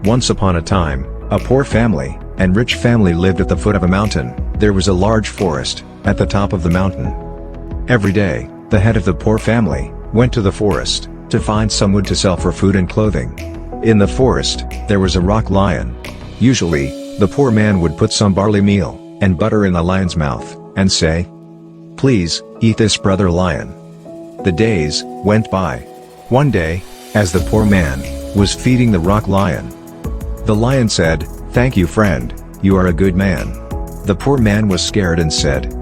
Once upon a time, a poor family and rich family lived at the foot of a mountain. There was a large forest at the top of the mountain. Every day, the head of the poor family went to the forest to find some wood to sell for food and clothing. In the forest, there was a rock lion. Usually, the poor man would put some barley meal and butter in the lion's mouth and say, "Please, eat this, brother lion." The days went by. One day, as the poor man was feeding the rock lion, the lion said, "Thank you, friend, you are a good man." The poor man was scared and said,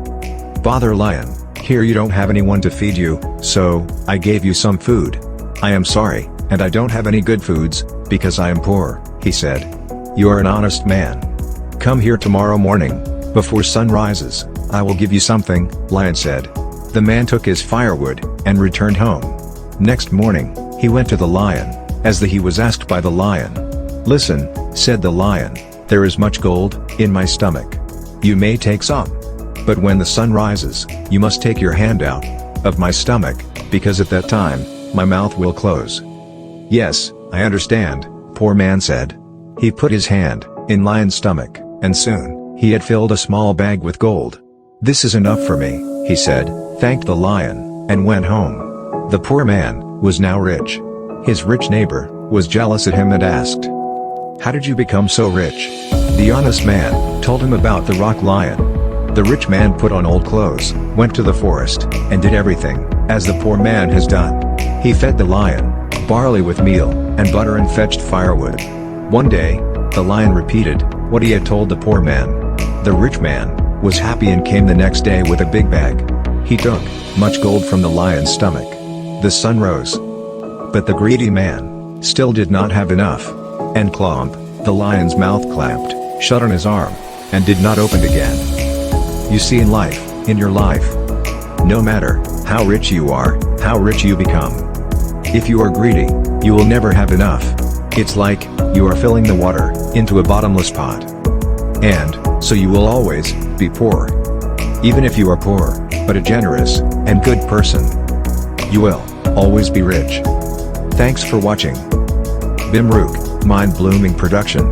"Bother lion, here you don't have anyone to feed you, so I gave you some food. I am sorry, and I don't have any good foods, because I am poor," he said. "You are an honest man. Come here tomorrow morning, before sun rises, I will give you something," lion said. The man took his firewood and returned home. Next morning, he went to the lion, as he was asked by the lion. "Listen," said the lion, "there is much gold in my stomach. You may take some. But when the sun rises, you must take your hand out of my stomach, because at that time, my mouth will close." "Yes, I understand," poor man said. He put his hand in lion's stomach, and soon, he had filled a small bag with gold. "This is enough for me," he said, thanked the lion, and went home. The poor man was now rich. His rich neighbor was jealous at him and asked, "How did you become so rich?" The honest man told him about the rock lion. The rich man put on old clothes, went to the forest, and did everything as the poor man has done. He fed the lion barley with meal and butter and fetched firewood. One day, the lion repeated what he had told the poor man. The rich man was happy and came the next day with a big bag. He took much gold from the lion's stomach. The sun rose, but the greedy man still did not have enough. And clomp, the lion's mouth clamped shut on his arm, and did not open again. You see, in life, in your life, no matter how rich you are, how rich you become, if you are greedy, you will never have enough. It's like you are filling the water into a bottomless pot. And so you will always be poor. Even if you are poor, but a generous and good person, you will always be rich. Thanks for watching. Bimruk, mind-blooming production.